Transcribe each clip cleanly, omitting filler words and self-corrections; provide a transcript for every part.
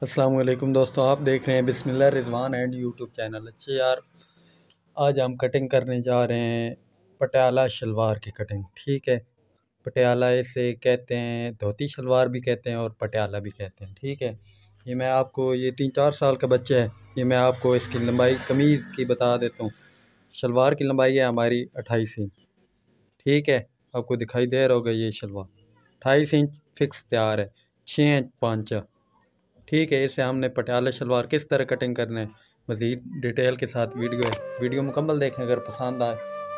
अस्सलाम वालेकुम दोस्तों, आप देख रहे हैं बिस्मिल्लाह रिजवान एंड यूट्यूब चैनल। अच्छे यार, आज हम कटिंग करने जा रहे हैं पटियाला शलवार की कटिंग। ठीक है, पटियाला इसे कहते हैं, धोती शलवार भी कहते हैं और पटियाला भी कहते हैं। ठीक है, ये मैं आपको, ये 3-4 साल का बच्चा है, ये मैं आपको इसकी लंबाई कमीज़ की बता देता हूँ। शलवार की लंबाई है हमारी 28 इंच। ठीक है, आपको दिखाई दे रहा होगा ये शलवार 28 इंच फिक्स तैयार है, 6 इंच पांचा। ठीक है, इसे हमने पटियाला शलवार किस तरह कटिंग करना है, मज़ीद डिटेल के साथ वीडियो है। वीडियो मुकम्मल देखें, अगर पसंद आए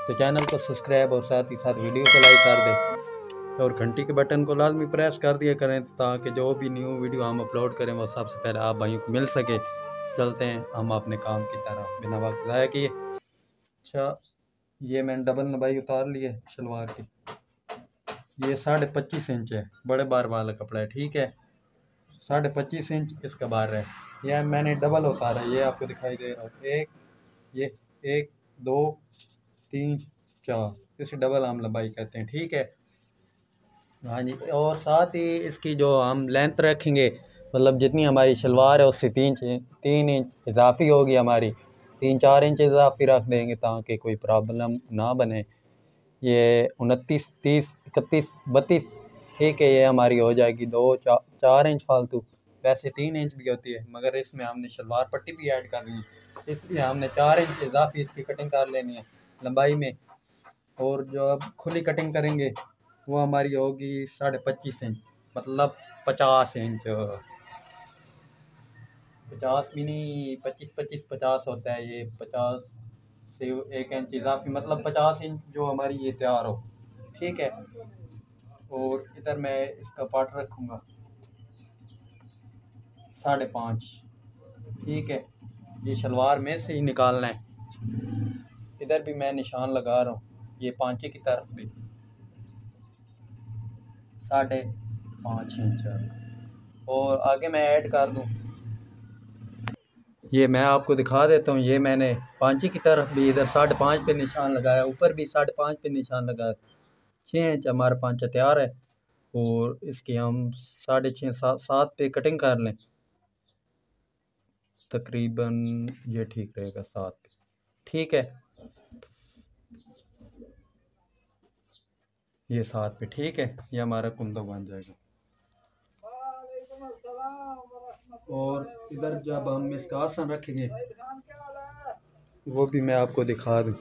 तो चैनल को सब्सक्राइब और साथ ही साथ वीडियो को लाइक कर दें और घंटी के बटन को लाजमी प्रेस कर दिया करें ताकि जो भी न्यू वीडियो हम अपलोड करें वो सबसे पहले आप भाइयों को मिल सके। चलते हैं हम अपने काम की तरफ बिना वक्त ज़ाया किए। अच्छा, ये मैंने डबल लंबाई उतार ली है शलवार की। ये 25.5 इंच है, बड़े बार वाला कपड़ा है। ठीक है, 25.5 इंच इसका बार है। यह मैंने डबल उतारा है, ये आपको दिखाई दे रहा है। ये 1 2 3 4, इसे डबल हम लंबाई कहते हैं। ठीक है, हाँ जी। और साथ ही इसकी जो हम लेंथ रखेंगे, मतलब जितनी हमारी शलवार है उससे 3 इंच इजाफी होगी हमारी, 3-4 इंच इजाफी रख देंगे ताकि कोई प्रॉब्लम ना बने। ये 29 30 31 32, ठीक है, ये हमारी हो जाएगी 4 इंच फालतू। वैसे 3 इंच भी होती है मगर इसमें हमने शलवार पट्टी भी ऐड करनी है, इसलिए हमने 4 इंच इजाफी इसकी कटिंग कर लेनी है लंबाई में। और जो अब खुली कटिंग करेंगे वो हमारी होगी 25.5 इंच, मतलब 50 इंच। 50 भी नहीं, 25-25-50 होता है। ये 50 से 1 इंच इजाफी, मतलब 50 इंच जो हमारी ये तैयार हो। ठीक है, और इधर मैं इसका पार्ट रखूँगा 5.5। ठीक है, ये शलवार में से ही निकालना है। इधर भी मैं निशान लगा रहा हूँ, ये पांचे की तरफ भी 5.5 इंच। और आगे मैं ऐड कर दूँ, ये मैं आपको दिखा देता हूँ। ये मैंने पांचे की तरफ भी इधर 5.5 पे निशान लगाया, ऊपर भी 5.5 पे निशान लगाया। 6 इंच हमारा पांचा तैयार है और इसकी हम 6.5 7 पे कटिंग कर लें तकरीबन। ये ठीक रहेगा 7 पे। ठीक है, ये 7 पे। ठीक है, ये हमारा कुंदा बन जाएगा। और इधर जब हम इसका आसन रखेंगे वो भी मैं आपको दिखा दूँ।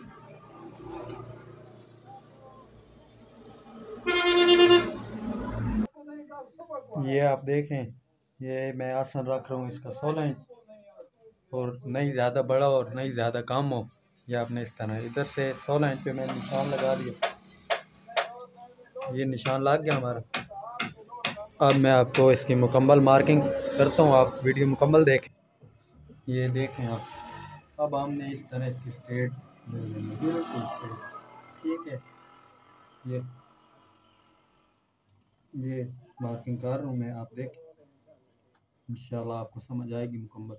ये आप देखें, ये मैं आसन रख रहा हूँ इसका 16 इंच, और नहीं ज़्यादा बड़ा और नहीं ज़्यादा कम हो। ये आपने इस तरह इधर से 16 इंच पे मैंने निशान लगा दिया, ये निशान लग गया हमारा। अब मैं आपको इसकी मुकम्मल मार्किंग करता हूँ, आप वीडियो मुकम्मल देखें। ये देखें आप, अब हमने इस तरह इसकी स्ट्रेट बिल्कुल स्ट्रेट। ठीक है, ये मार्किंग कर रहा हूँ मैं, आप देखें, इंशाल्लाह आपको समझ आएगी मुकम्मल।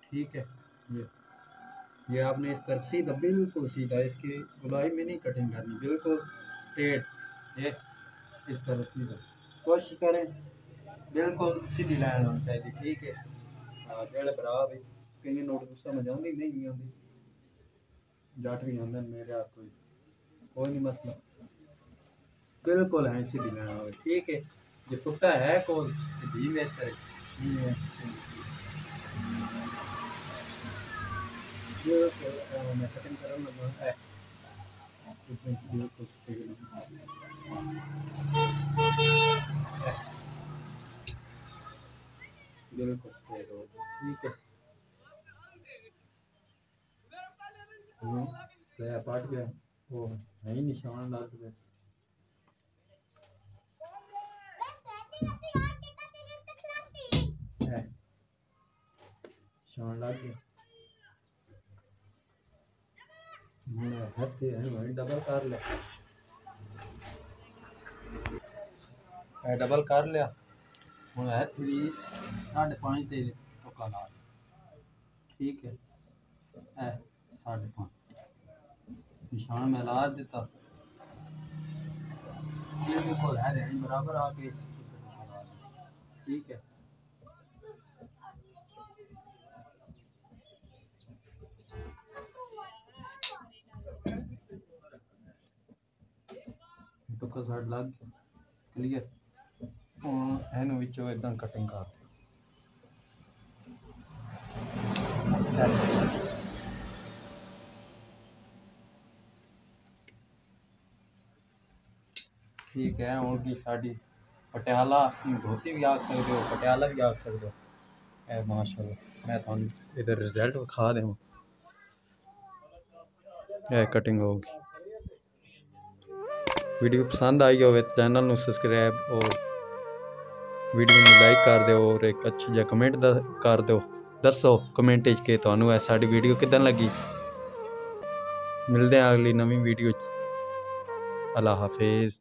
ठीक है, ये आपने इस तरह सीधा, बिल्कुल सीधा, इसकी गुलाई में नहीं कटिंग करनी, बिल्कुल स्ट्रेट। ये इस तरह सीधा कोशिश करें, बिल्कुल सीधी लाइन होनी चाहिए। ठीक है, हाँ जेड़े भरा भी कई नोट समझ आती नहीं आती, जट भी आंदे मेरे हाथ कोई नहीं मसला, बिल्कुल है सीधी लाइन हो। ठीक है, जो फुटा है कोल भी में तरह मैं कटिंग करने लगा है, बिल्कुल बिल्कुल। ठीक है, पार्ट गया वो है ही निशान लग गए। निशान लग गया, डबल कर लिया, डबल कर लिया। हूँ है 5.5 दे टोका ला। ठीक है, 5.5 निशान मैं ला देता, बिल्कुल है बराबर आके ठीक है। टुका साइड लग क्लियर एन विचों एकदम कटिंग कर ठीक है। हूँ की साड़ी पटियाला धोती भी आख सकते हो, पटियाला भी आख सकते हो। ए माशाल्लाह मैं थानू इधर रिजल्ट विखा देवां। यह कटिंग होगी। वीडियो पसंद आई हो चैनल नू सबसक्राइब और वीडियो में लाइक कर दो और एक अच्छा जा कमेंट कर दो। दसो कमेंट के थानू ऐ साडी वीडियो किदन लगी। मिलते हैं अगली नवी वीडियो। अल्लाह हाफिज।